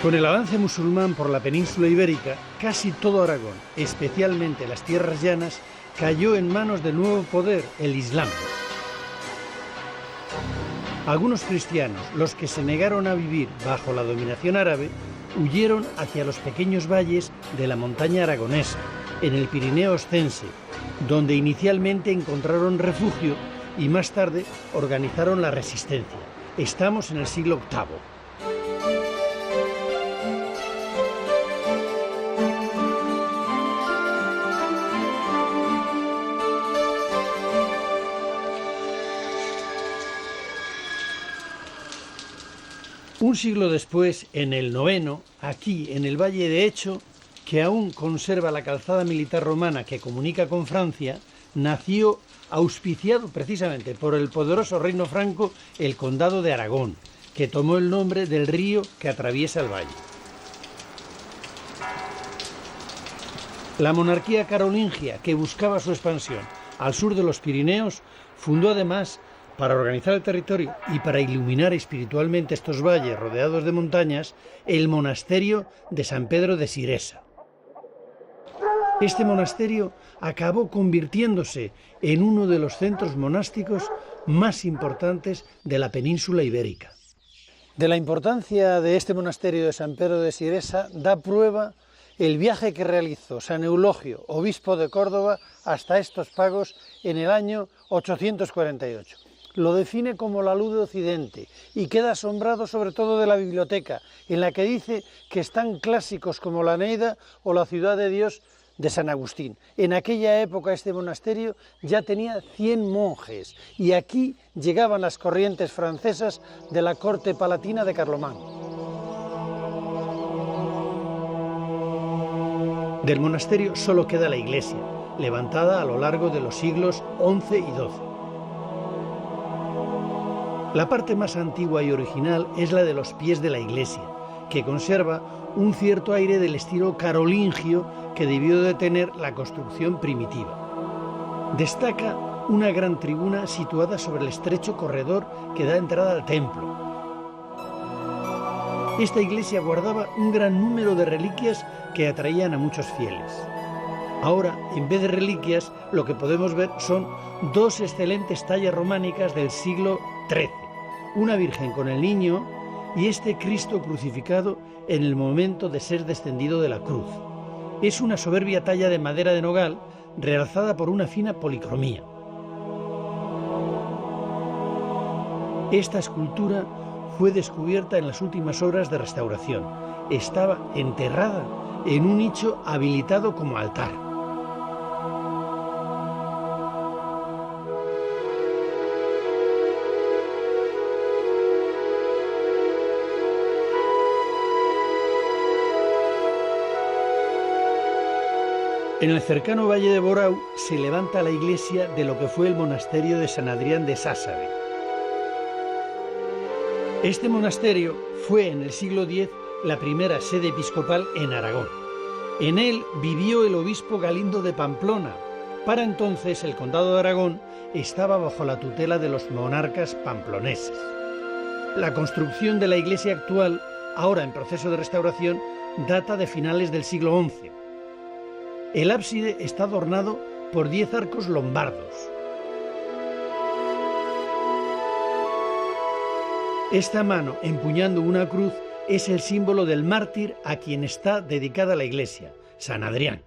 Con el avance musulmán por la península ibérica, casi todo Aragón, especialmente las tierras llanas, cayó en manos del nuevo poder, el Islam. Algunos cristianos, los que se negaron a vivir bajo la dominación árabe, huyeron hacia los pequeños valles de la montaña aragonesa, en el Pirineo Oscense, donde inicialmente encontraron refugio y más tarde organizaron la resistencia. Estamos en el siglo VIII. Un siglo después, en el IX, aquí en el Valle de Hecho, que aún conserva la calzada militar romana que comunica con Francia, nació, auspiciado precisamente por el poderoso reino franco, el Condado de Aragón, que tomó el nombre del río que atraviesa el valle. La monarquía carolingia, que buscaba su expansión al sur de los Pirineos, fundó además, para organizar el territorio y para iluminar espiritualmente estos valles rodeados de montañas, el monasterio de San Pedro de Siresa. Este monasterio acabó convirtiéndose en uno de los centros monásticos más importantes de la península ibérica. De la importancia de este monasterio de San Pedro de Siresa da prueba el viaje que realizó San Eulogio, obispo de Córdoba, hasta estos pagos en el año 848. Lo define como la luz de Occidente y queda asombrado sobre todo de la biblioteca, en la que dice que están clásicos como la Eneida o la Ciudad de Dios de San Agustín. En aquella época este monasterio ya tenía 100 monjes y aquí llegaban las corrientes francesas de la corte palatina de Carlomán. Del monasterio solo queda la iglesia, levantada a lo largo de los siglos XI y XII. La parte más antigua y original es la de los pies de la iglesia, que conserva un cierto aire del estilo carolingio que debió de tener la construcción primitiva. Destaca una gran tribuna situada sobre el estrecho corredor que da entrada al templo. Esta iglesia guardaba un gran número de reliquias que atraían a muchos fieles. Ahora, en vez de reliquias, lo que podemos ver son dos excelentes tallas románicas del siglo XIII, una Virgen con el Niño y este Cristo crucificado en el momento de ser descendido de la cruz. Es una soberbia talla de madera de nogal realzada por una fina policromía. Esta escultura fue descubierta en las últimas obras de restauración. Estaba enterrada en un nicho habilitado como altar. En el cercano valle de Borau se levanta la iglesia de lo que fue el monasterio de San Adrián de Sásabe. Este monasterio fue en el siglo X la primera sede episcopal en Aragón. En él vivió el obispo Galindo de Pamplona. Para entonces el condado de Aragón estaba bajo la tutela de los monarcas pamploneses. La construcción de la iglesia actual, ahora en proceso de restauración, data de finales del siglo XI. El ábside está adornado por 10 arcos lombardos. Esta mano empuñando una cruz es el símbolo del mártir a quien está dedicada la iglesia, San Adrián.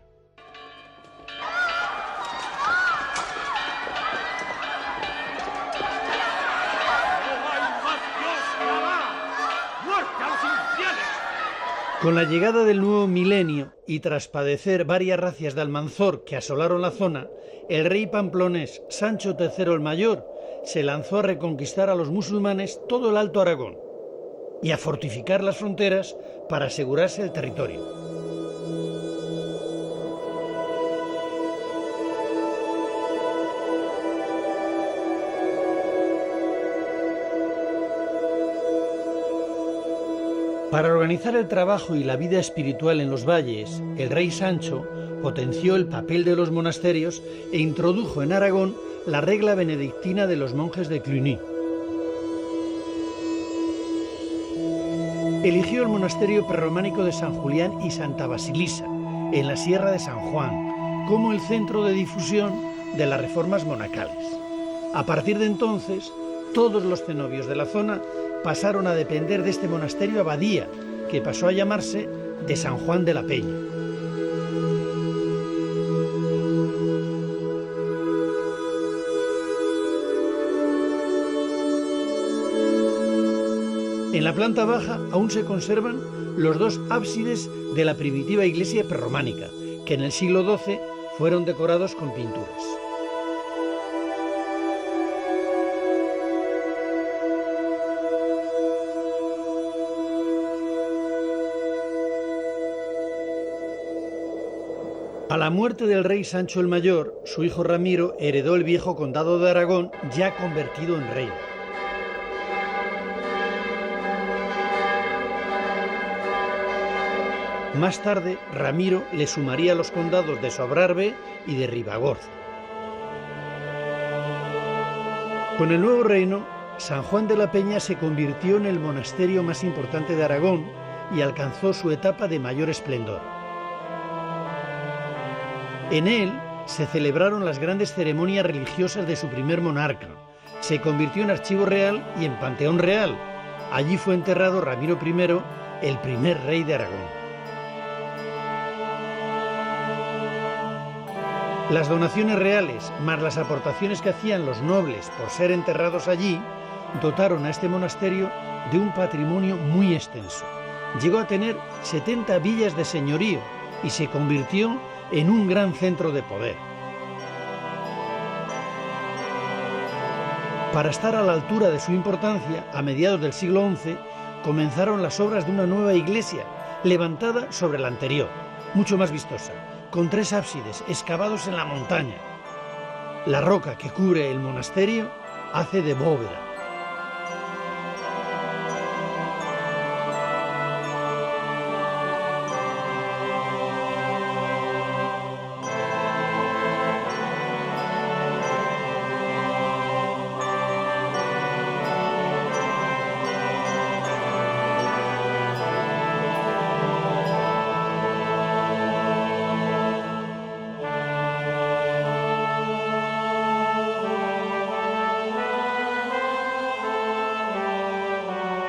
Con la llegada del nuevo milenio y tras padecer varias racias de Almanzor que asolaron la zona, el rey pamplonés Sancho III el Mayor se lanzó a reconquistar a los musulmanes todo el Alto Aragón y a fortificar las fronteras para asegurarse el territorio. Para organizar el trabajo y la vida espiritual en los valles, el rey Sancho potenció el papel de los monasterios e introdujo en Aragón la regla benedictina de los monjes de Cluny. Eligió el monasterio prerrománico de San Julián y Santa Basilisa, en la Sierra de San Juan, como el centro de difusión de las reformas monacales. A partir de entonces, todos los cenobios de la zona pasaron a depender de este monasterio abadía, que pasó a llamarse de San Juan de la Peña. En la planta baja aún se conservan los dos ábsides de la primitiva iglesia prerrománica, que en el siglo XII fueron decorados con pinturas. A la muerte del rey Sancho el Mayor, su hijo Ramiro heredó el viejo condado de Aragón, ya convertido en reino. Más tarde, Ramiro le sumaría los condados de Sobrarbe y de Ribagorza. Con el nuevo reino, San Juan de la Peña se convirtió en el monasterio más importante de Aragón y alcanzó su etapa de mayor esplendor. En él se celebraron las grandes ceremonias religiosas de su primer monarca. Se convirtió en archivo real y en panteón real. Allí fue enterrado Ramiro I, el primer rey de Aragón. Las donaciones reales, más las aportaciones que hacían los nobles por ser enterrados allí, dotaron a este monasterio de un patrimonio muy extenso. Llegó a tener 70 villas de señorío y se convirtió en un gran centro de poder. Para estar a la altura de su importancia, a mediados del siglo XI, comenzaron las obras de una nueva iglesia, levantada sobre la anterior, mucho más vistosa, con 3 ábsides excavados en la montaña. La roca que cubre el monasterio hace de bóveda.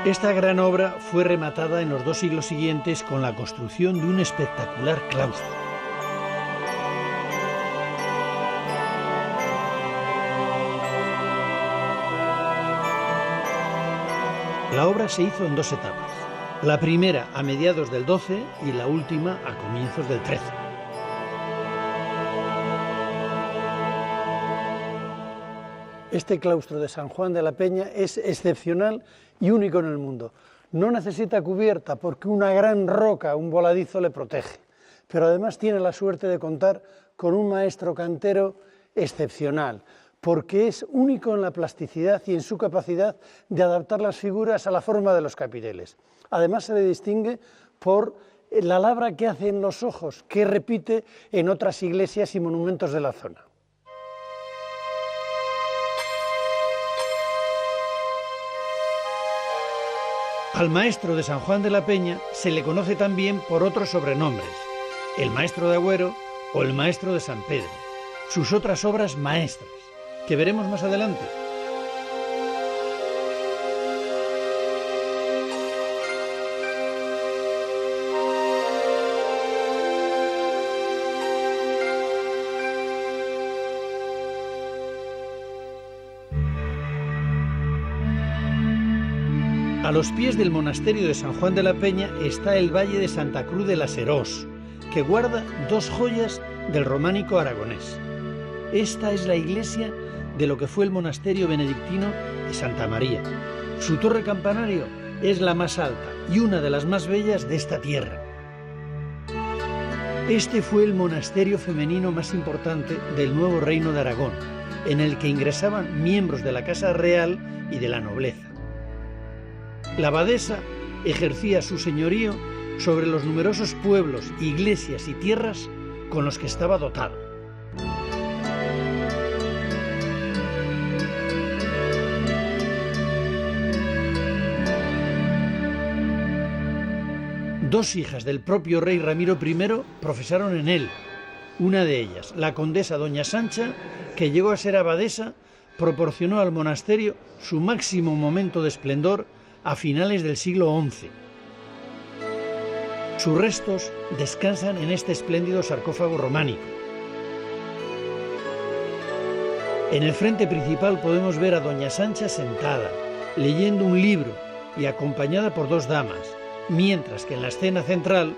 Esta gran obra fue rematada en los 2 siglos siguientes con la construcción de un espectacular claustro. La obra se hizo en 2 etapas, la primera a mediados del XII y la última a comienzos del XIII. Este claustro de San Juan de la Peña es excepcional y único en el mundo. No necesita cubierta porque una gran roca, un voladizo, le protege, pero además tiene la suerte de contar con un maestro cantero excepcional, porque es único en la plasticidad y en su capacidad de adaptar las figuras a la forma de los capiteles. Además se le distingue por la labra que hace en los ojos, que repite en otras iglesias y monumentos de la zona. Al maestro de San Juan de la Peña se le conoce también por otros sobrenombres, el maestro de Agüero o el maestro de San Pedro, sus otras obras maestras, que veremos más adelante. A los pies del monasterio de San Juan de la Peña está el valle de Santa Cruz de la Serós, que guarda 2 joyas del románico aragonés. Esta es la iglesia de lo que fue el monasterio benedictino de Santa María. Su torre campanario es la más alta y una de las más bellas de esta tierra. Este fue el monasterio femenino más importante del nuevo reino de Aragón, en el que ingresaban miembros de la casa real y de la nobleza. La abadesa ejercía su señorío sobre los numerosos pueblos, iglesias y tierras con los que estaba dotada. Dos hijas del propio rey Ramiro I profesaron en él. Una de ellas, la condesa doña Sancha, que llegó a ser abadesa, proporcionó al monasterio su máximo momento de esplendor a finales del siglo XI. Sus restos descansan en este espléndido sarcófago románico. En el frente principal podemos ver a doña Sancha sentada, leyendo un libro y acompañada por dos damas, mientras que en la escena central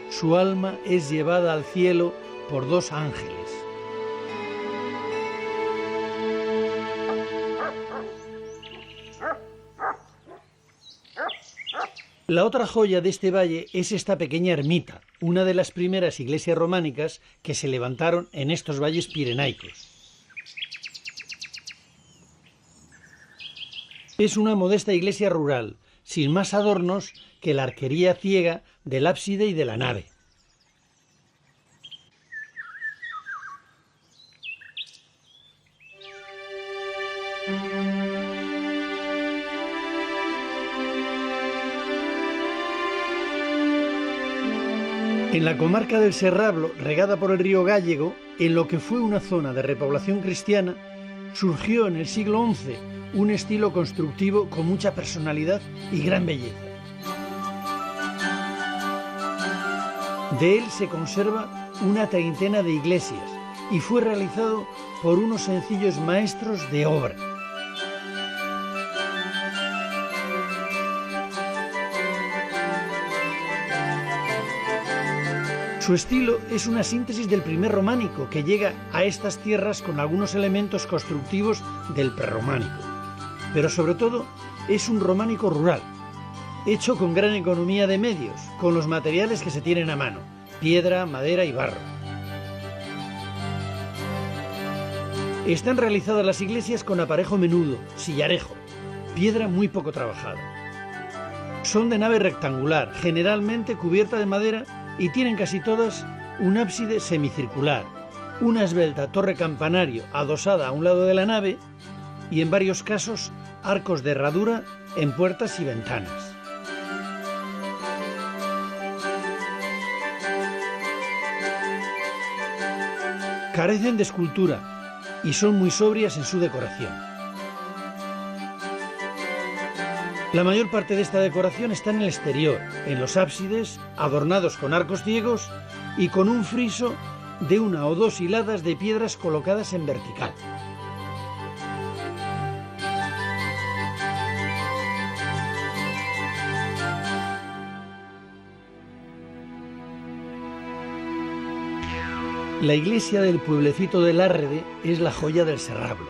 su alma es llevada al cielo por dos ángeles. La otra joya de este valle es esta pequeña ermita, una de las primeras iglesias románicas que se levantaron en estos valles pirenaicos. Es una modesta iglesia rural, sin más adornos que la arquería ciega del ábside y de la nave. En la comarca del Serrablo, regada por el río Gállego, en lo que fue una zona de repoblación cristiana, surgió en el siglo XI un estilo constructivo con mucha personalidad y gran belleza. De él se conserva una treintena de iglesias y fue realizado por unos sencillos maestros de obra. Su estilo es una síntesis del primer románico que llega a estas tierras con algunos elementos constructivos del prerrománico. Pero sobre todo es un románico rural, hecho con gran economía de medios, con los materiales que se tienen a mano, piedra, madera y barro. Están realizadas las iglesias con aparejo menudo, sillarejo, piedra muy poco trabajada. Son de nave rectangular, generalmente cubierta de madera, y tienen casi todas un ábside semicircular, una esbelta torre campanario adosada a un lado de la nave y en varios casos arcos de herradura en puertas y ventanas. Carecen de escultura y son muy sobrias en su decoración. La mayor parte de esta decoración está en el exterior, en los ábsides, adornados con arcos ciegos y con un friso de una o dos hiladas de piedras colocadas en vertical. La iglesia del pueblecito de Lárrede es la joya del Serrablo,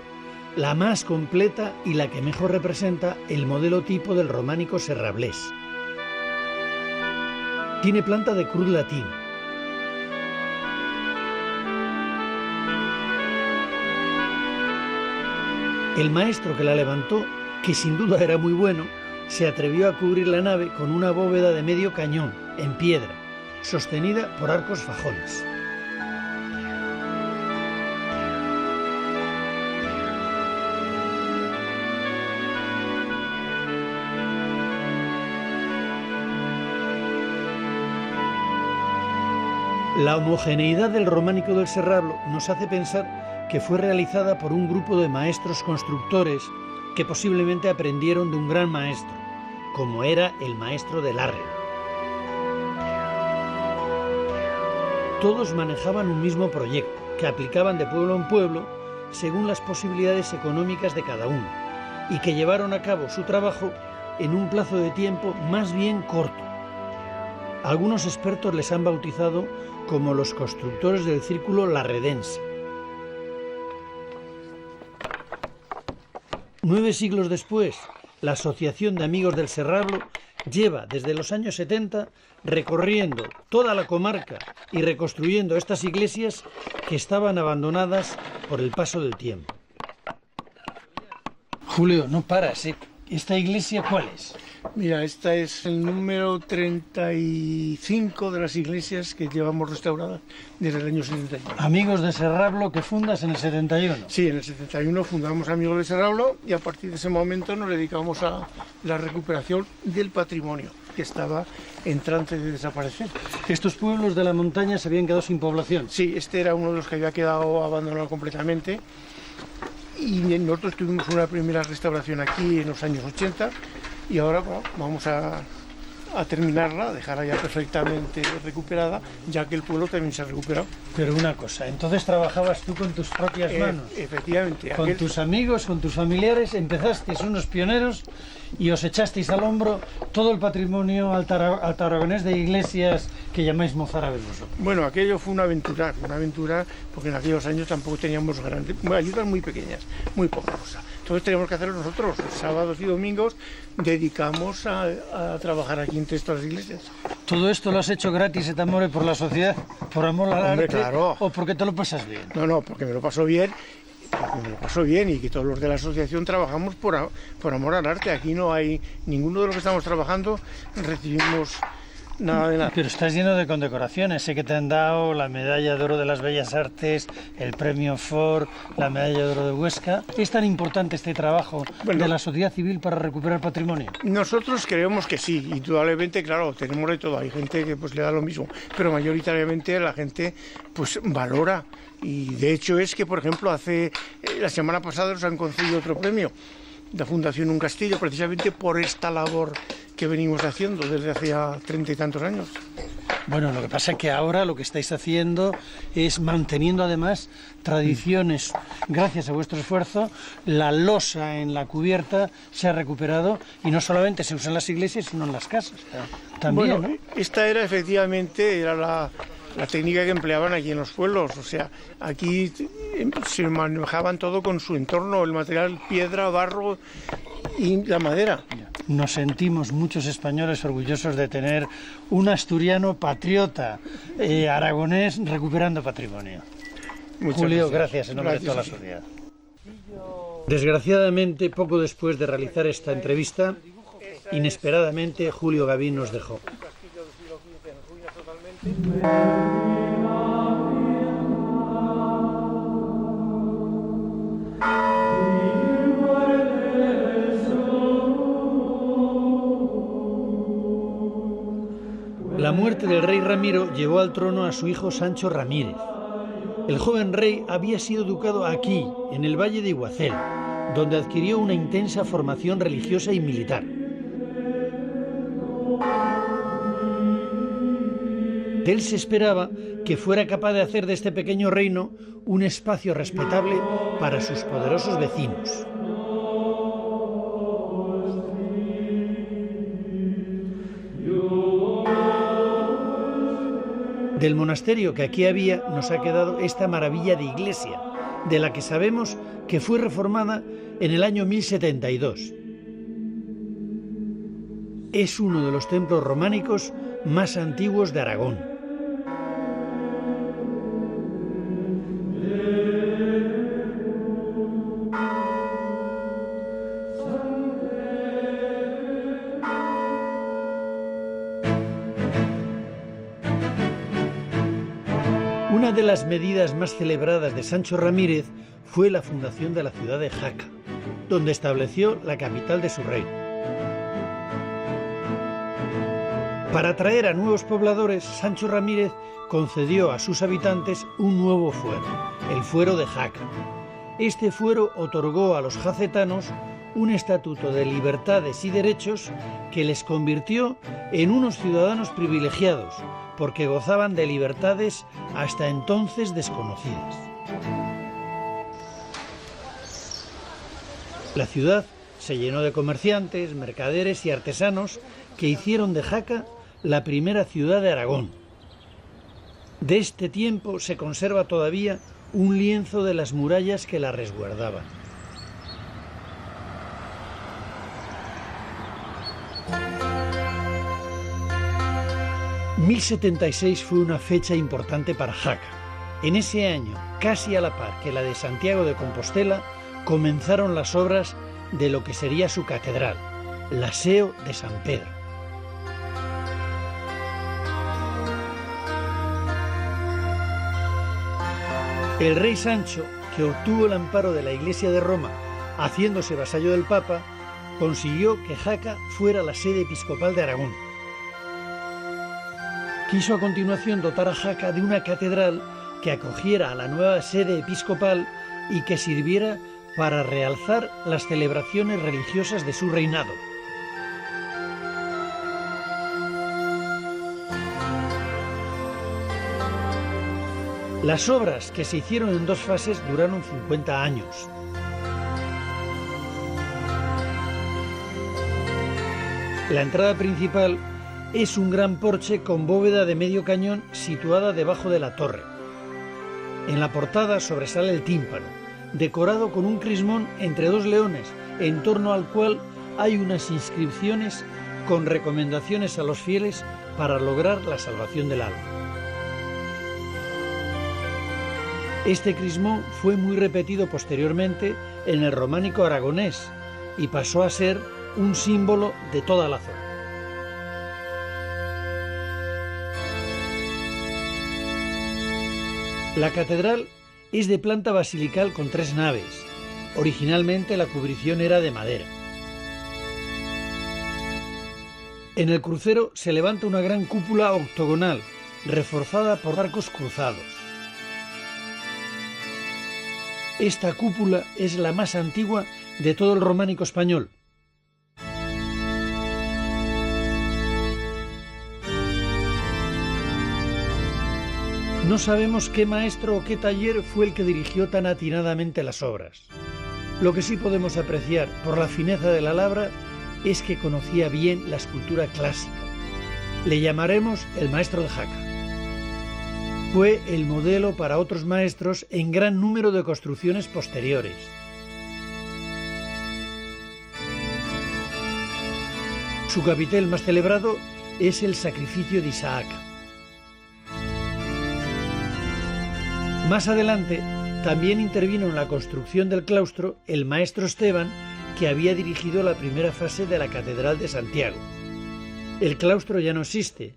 la más completa y la que mejor representa el modelo tipo del románico serrablés. Tiene planta de cruz latina. El maestro que la levantó, que sin duda era muy bueno, se atrevió a cubrir la nave con una bóveda de medio cañón, en piedra, sostenida por arcos fajones. La homogeneidad del románico del Serrablo nos hace pensar que fue realizada por un grupo de maestros constructores que posiblemente aprendieron de un gran maestro, como era el maestro de Lárrede. Todos manejaban un mismo proyecto, que aplicaban de pueblo en pueblo según las posibilidades económicas de cada uno, y que llevaron a cabo su trabajo en un plazo de tiempo más bien corto. Algunos expertos les han bautizado como los constructores del círculo larredense. 9 siglos después, la Asociación de Amigos del Serrablo lleva desde los años 70 recorriendo toda la comarca y reconstruyendo estas iglesias que estaban abandonadas por el paso del tiempo. Julio, no paras, ¿eh? ¿Esta iglesia cuál es? Mira, esta es el número 35 de las iglesias que llevamos restauradas desde el año 71. Amigos de Serrablo que fundas en el 71. Sí, en el 71 fundamos Amigos de Serrablo y a partir de ese momento nos dedicamos a la recuperación del patrimonio. que estaba en trance de desaparecer. Estos pueblos de la montaña se habían quedado sin población. Sí, este era uno de los que había quedado abandonado completamente y nosotros tuvimos una primera restauración aquí en los años 80 y ahora bueno, vamos a terminarla, a dejarla ya perfectamente recuperada, ya que el pueblo también se ha recuperado. Pero una cosa, entonces trabajabas tú con tus propias manos. Efectivamente. Con tus amigos, con tus familiares, empezasteis unos pioneros y os echasteis al hombro todo el patrimonio alto-aragonés de iglesias que llamáis mozárabes vosotros. Bueno, aquello fue una aventura, porque en aquellos años tampoco teníamos ayudas muy pequeñas, muy poca cosa. Entonces teníamos que hacerlo nosotros, sábados y domingos dedicamos a trabajar aquí entre estas iglesias. ¿Todo esto lo has hecho gratis et amore por la sociedad, por amor al Hombre, arte, claro. o porque te lo pasas bien? No, porque me lo paso bien, y que todos los de la asociación trabajamos por amor al arte. Aquí no hay ninguno de los que estamos trabajando, recibimos nada de nada. Pero estás lleno de condecoraciones. Sé que te han dado la medalla de oro de las Bellas Artes, el premio Ford, la medalla de oro de Huesca. ¿Es tan importante este trabajo de la sociedad civil para recuperar patrimonio? Nosotros creemos que sí, indudablemente, claro, tenemos de todo. Hay gente que pues le da lo mismo, pero mayoritariamente la gente pues valora. Y de hecho es que, por ejemplo, la semana pasada nos han concedido otro premio, la Fundación Un Castillo, precisamente por esta labor que venimos haciendo desde hace ya 30 y tantos años. Bueno, lo que pasa es que ahora lo que estáis haciendo es manteniendo además tradiciones. Gracias a vuestro esfuerzo, la losa en la cubierta se ha recuperado y no solamente se usa en las iglesias, sino en las casas. También, bueno, ¿no? Esta era la técnica que empleaban aquí en los pueblos. O sea, aquí se manejaban todo con su entorno, el material, piedra, barro y la madera. Nos sentimos muchos españoles orgullosos de tener un asturiano patriota aragonés recuperando patrimonio. Julio, gracias en nombre de toda la sociedad. Desgraciadamente, poco después de realizar esta entrevista, inesperadamente Julio Gavín nos dejó. La muerte del rey Ramiro llevó al trono a su hijo Sancho Ramírez. El joven rey había sido educado aquí, en el Valle de Iguacel, donde adquirió una intensa formación religiosa y militar. De él se esperaba que fuera capaz de hacer de este pequeño reino un espacio respetable para sus poderosos vecinos. Del monasterio que aquí había nos ha quedado esta maravilla de iglesia, de la que sabemos que fue reformada en el año 1072. Es uno de los templos románicos más antiguos de Aragón. Una de las medidas más celebradas de Sancho Ramírez fue la fundación de la ciudad de Jaca, donde estableció la capital de su reino. Para atraer a nuevos pobladores, Sancho Ramírez concedió a sus habitantes un nuevo fuero, el fuero de Jaca. Este fuero otorgó a los jacetanos un estatuto de libertades y derechos que les convirtió en unos ciudadanos privilegiados, porque gozaban de libertades hasta entonces desconocidas. La ciudad se llenó de comerciantes, mercaderes y artesanos que hicieron de Jaca la primera ciudad de Aragón. De este tiempo se conserva todavía un lienzo de las murallas que la resguardaban. ...1076 fue una fecha importante para Jaca. En ese año, casi a la par que la de Santiago de Compostela, comenzaron las obras de lo que sería su catedral, la Seo de San Pedro. El rey Sancho, que obtuvo el amparo de la Iglesia de Roma, haciéndose vasallo del Papa, consiguió que Jaca fuera la sede episcopal de Aragón, Quiso a continuación dotar a Jaca de una catedral que acogiera a la nueva sede episcopal y que sirviera para realzar las celebraciones religiosas de su reinado. Las obras, que se hicieron en 2 fases, duraron 50 años. La entrada principal es un gran porche con bóveda de medio cañón situada debajo de la torre. En la portada sobresale el tímpano, decorado con un crismón entre 2 leones, en torno al cual hay unas inscripciones con recomendaciones a los fieles para lograr la salvación del alma. Este crismón fue muy repetido posteriormente en el románico aragonés y pasó a ser un símbolo de toda la zona. La catedral es de planta basilical con 3 naves. Originalmente la cubrición era de madera. En el crucero se levanta una gran cúpula octogonal, reforzada por arcos cruzados. Esta cúpula es la más antigua de todo el románico español. No sabemos qué maestro o qué taller fue el que dirigió tan atinadamente las obras. Lo que sí podemos apreciar por la fineza de la labra es que conocía bien la escultura clásica. Le llamaremos el maestro de Jaca. Fue el modelo para otros maestros en gran número de construcciones posteriores. Su capitel más celebrado es el sacrificio de Isaac. Más adelante también intervino en la construcción del claustro el maestro Esteban, que había dirigido la primera fase de la Catedral de Santiago. El claustro ya no existe,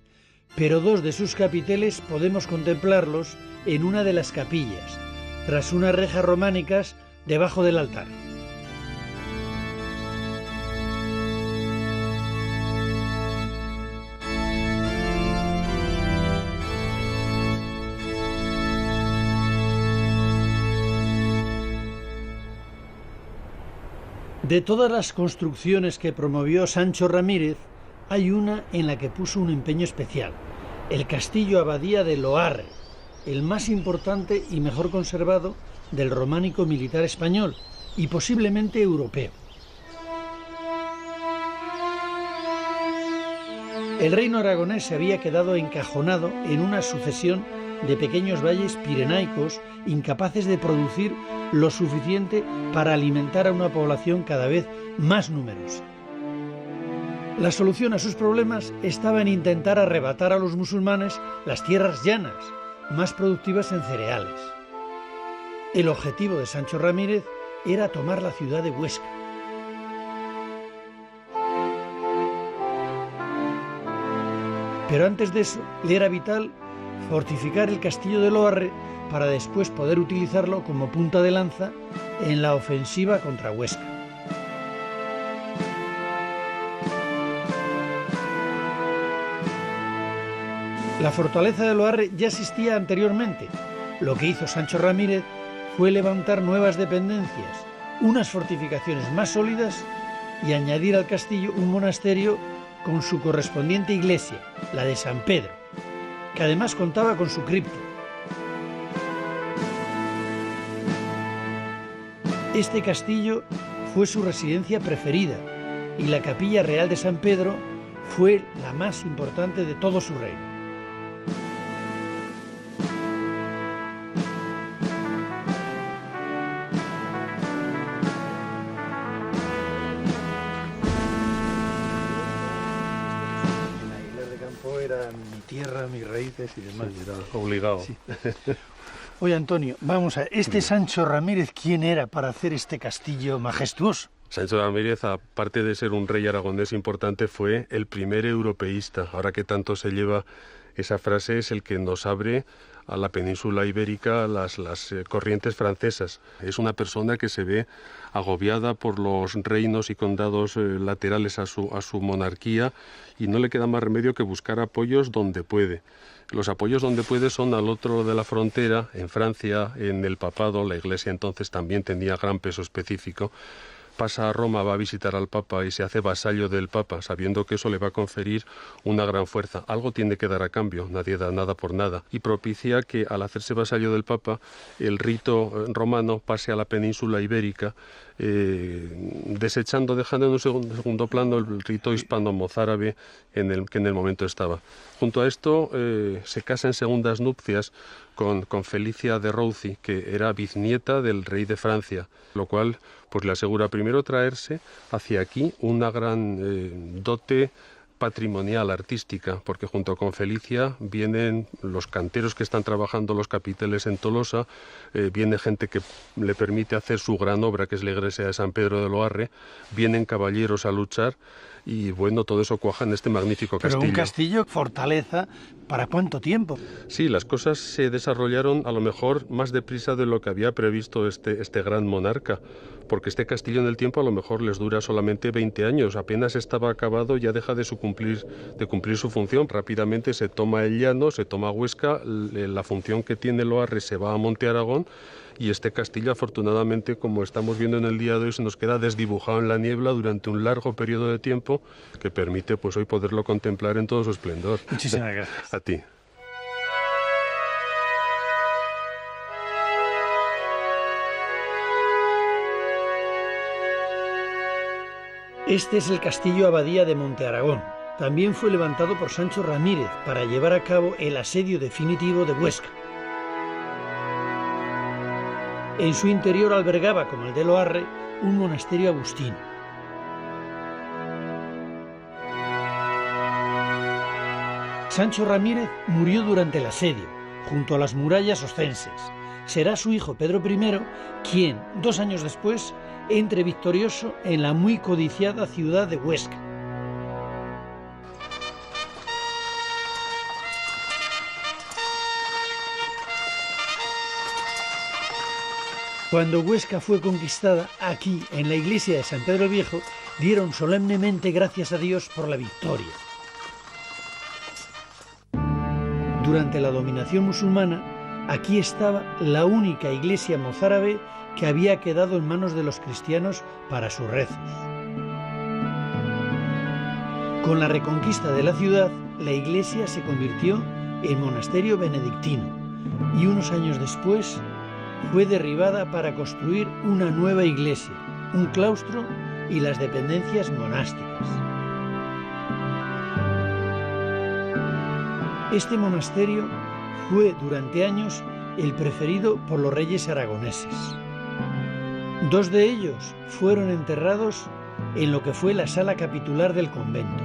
pero 2 de sus capiteles podemos contemplarlos en una de las capillas, tras unas rejas románicas debajo del altar. De todas las construcciones que promovió Sancho Ramírez, hay una en la que puso un empeño especial: el castillo abadía de Loarre, el más importante y mejor conservado del románico militar español y posiblemente europeo. El reino aragonés se había quedado encajonado en una sucesión de pequeños valles pirenaicos incapaces de producir lo suficiente para alimentar a una población cada vez más numerosa. La solución a sus problemas estaba en intentar arrebatar a los musulmanes las tierras llanas, más productivas en cereales. El objetivo de Sancho Ramírez era tomar la ciudad de Huesca. Pero antes de eso, le era vital fortificar el castillo de Loarre para después poder utilizarlo como punta de lanza en la ofensiva contra Huesca. La fortaleza de Loarre ya existía anteriormente. Lo que hizo Sancho Ramírez fue levantar nuevas dependencias, unas fortificaciones más sólidas y añadir al castillo un monasterio con su correspondiente iglesia, la de San Pedro, que además contaba con su cripta. Este castillo fue su residencia preferida y la capilla real de San Pedro fue la más importante de todo su reino. Mi tierra, mis raíces y demás. Sí, era obligado. Sí. Oye, Antonio, vamos a ver, ¿este Sancho Ramírez quién era para hacer este castillo majestuoso? Sancho Ramírez, aparte de ser un rey aragonés importante, fue el primer europeísta. Ahora que tanto se lleva esa frase, es el que nos abre a la península ibérica las corrientes francesas. Es una persona que se ve agobiada por los reinos y condados laterales a su monarquía y no le queda más remedio que buscar apoyos donde puede. Los apoyos donde puede son al otro lado de la frontera, en Francia, en el papado. La Iglesia entonces también tenía gran peso específico. Pasa a Roma, va a visitar al Papa y se hace vasallo del Papa, sabiendo que eso le va a conferir una gran fuerza. Algo tiene que dar a cambio, nadie da nada por nada. Y propicia que al hacerse vasallo del Papa, el rito romano pase a la península ibérica, dejando en un segundo plano el rito hispano-mozárabe que en el momento estaba. Junto a esto se casa en segundas nupcias con Felicia de Roucy, que era biznieta del rey de Francia, lo cual pues le asegura primero traerse hacia aquí una gran dote patrimonial, artística, porque junto con Felicia vienen los canteros que están trabajando los capiteles en Tolosa, viene gente que le permite hacer su gran obra, que es la iglesia de San Pedro de Loarre, vienen caballeros a luchar y bueno, todo eso cuaja en este magnífico castillo. Pero un castillo, fortaleza, ¿para cuánto tiempo? Sí, las cosas se desarrollaron a lo mejor más deprisa de lo que había previsto este gran monarca, porque este castillo en el tiempo a lo mejor les dura solamente 20 años, apenas estaba acabado, ya deja de cumplir su función, rápidamente se toma el llano, se toma Huesca, la función que tiene Loarre se va a Monte Aragón, y este castillo afortunadamente, como estamos viendo en el día de hoy, se nos queda desdibujado en la niebla durante un largo periodo de tiempo que permite pues hoy poderlo contemplar en todo su esplendor. Muchísimas gracias. A ti. Este es el castillo abadía de Monte Aragón. También fue levantado por Sancho Ramírez para llevar a cabo el asedio definitivo de Huesca. En su interior albergaba, como el de Loarre, un monasterio agustino. Sancho Ramírez murió durante el asedio, junto a las murallas oscenses. Será su hijo Pedro I quien, 2 años después, entre victorioso en la muy codiciada ciudad de Huesca. Cuando Huesca fue conquistada, aquí, en la iglesia de San Pedro el Viejo, dieron solemnemente gracias a Dios por la victoria. Durante la dominación musulmana, aquí estaba la única iglesia mozárabe que había quedado en manos de los cristianos para sus rezos. Con la reconquista de la ciudad, la iglesia se convirtió en monasterio benedictino y unos años después fue derribada para construir una nueva iglesia, un claustro y las dependencias monásticas. Este monasterio fue durante años el preferido por los reyes aragoneses. 2 de ellos fueron enterrados en lo que fue la sala capitular del convento.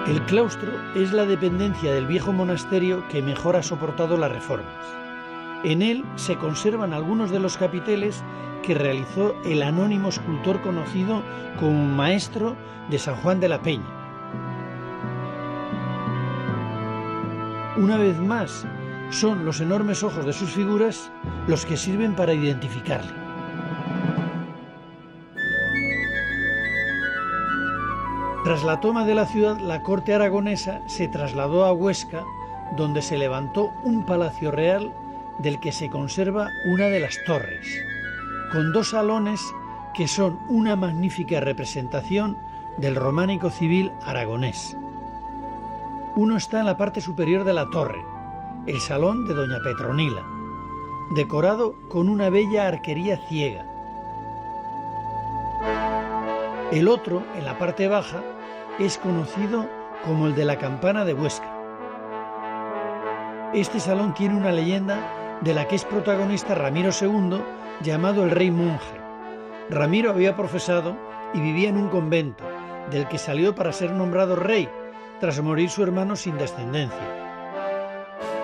El claustro es la dependencia del viejo monasterio que mejor ha soportado las reformas. En él se conservan algunos de los capiteles que realizó el anónimo escultor conocido como maestro de San Juan de la Peña. Una vez más, son los enormes ojos de sus figuras los que sirven para identificarle. Tras la toma de la ciudad, la corte aragonesa se trasladó a Huesca, donde se levantó un palacio real del que se conserva una de las torres, con 2 salones que son una magnífica representación del románico civil aragonés. Uno está en la parte superior de la torre, el salón de doña Petronila, decorado con una bella arquería ciega. El otro, en la parte baja, es conocido como el de la campana de Huesca. Este salón tiene una leyenda de la que es protagonista Ramiro II, llamado el Rey Monje. Ramiro había profesado y vivía en un convento, del que salió para ser nombrado rey, tras morir su hermano sin descendencia.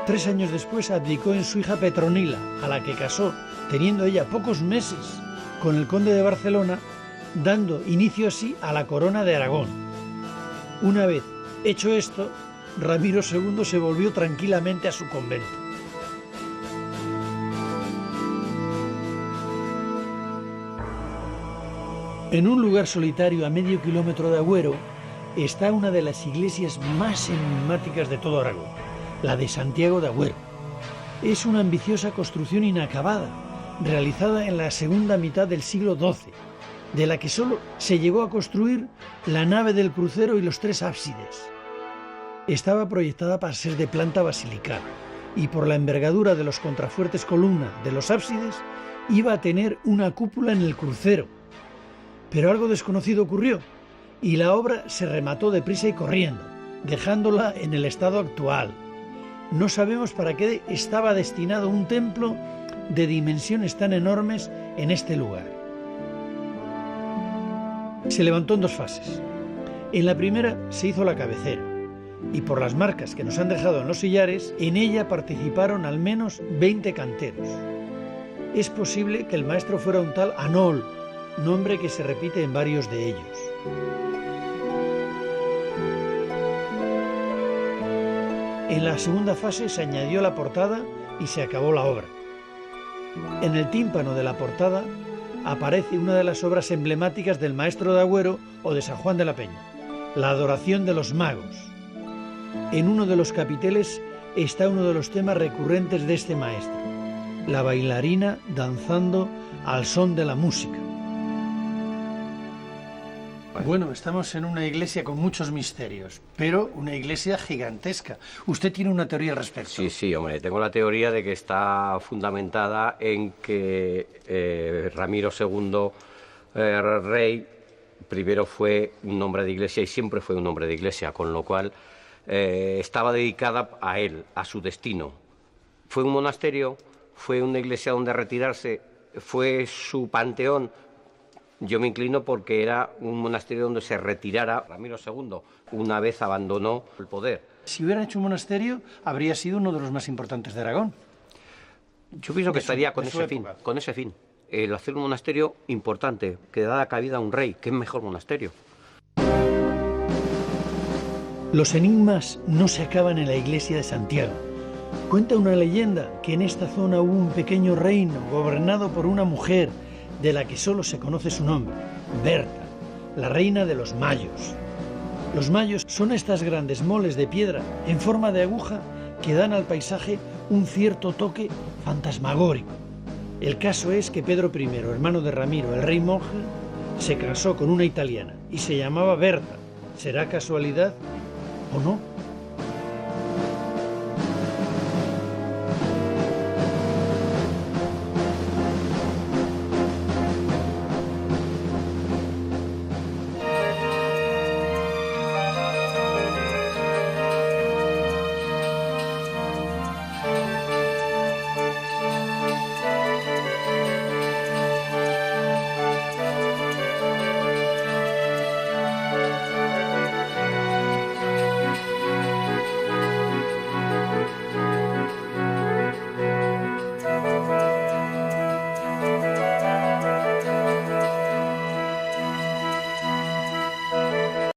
3 años después abdicó en su hija Petronila, a la que casó, teniendo ella pocos meses, con el conde de Barcelona, dando inicio así a la corona de Aragón. Una vez Hecho esto, Ramiro II se volvió tranquilamente a su convento. En un lugar solitario a medio kilómetro de Agüero está una de las iglesias más enigmáticas de todo Aragón, la de Santiago de Agüero. Es una ambiciosa construcción inacabada, realizada en la segunda mitad del siglo XII, de la que solo se llegó a construir la nave del crucero y los 3 ábsides. Estaba proyectada para ser de planta basilical y por la envergadura de los contrafuertes columna de los ábsides iba a tener una cúpula en el crucero. Pero algo desconocido ocurrió y la obra se remató deprisa y corriendo, dejándola en el estado actual. No sabemos para qué estaba destinado un templo de dimensiones tan enormes en este lugar. Se levantó en 2 fases. En la primera se hizo la cabecera y por las marcas que nos han dejado en los sillares, en ella participaron al menos 20 canteros. Es posible que el maestro fuera un tal Anol, nombre que se repite en varios de ellos. En la segunda fase se añadió la portada y se acabó la obra. En el tímpano de la portada aparece una de las obras emblemáticas del maestro de Agüero o de San Juan de la Peña, la adoración de los magos. En uno de los capiteles está uno de los temas recurrentes de este maestro, la bailarina danzando al son de la música. Bueno, estamos en una iglesia con muchos misterios, pero una iglesia gigantesca. ¿Usted tiene una teoría al respecto? Sí, hombre, tengo la teoría de que está fundamentada en que Ramiro II, rey, primero fue un hombre de iglesia y siempre fue un hombre de iglesia, con lo cual estaba dedicada a él, a su destino. Fue un monasterio, fue una iglesia donde retirarse, fue su panteón. Yo me inclino porque era un monasterio donde se retirara Ramiro II una vez abandonó el poder. Si hubiera hecho un monasterio, habría sido uno de los más importantes de Aragón. Yo pienso que estaría con ese fin. El hacer un monasterio importante, que da cabida a un rey. ¿Qué mejor monasterio? Los enigmas no se acaban en la iglesia de Santiago. Cuenta una leyenda que en esta zona hubo un pequeño reino gobernado por una mujer de la que solo se conoce su nombre, Berta, la reina de los mayos. Los mayos son estas grandes moles de piedra en forma de aguja que dan al paisaje un cierto toque fantasmagórico. El caso es que Pedro I, hermano de Ramiro, el rey monje, se casó con una italiana y se llamaba Berta. ¿Será casualidad o no?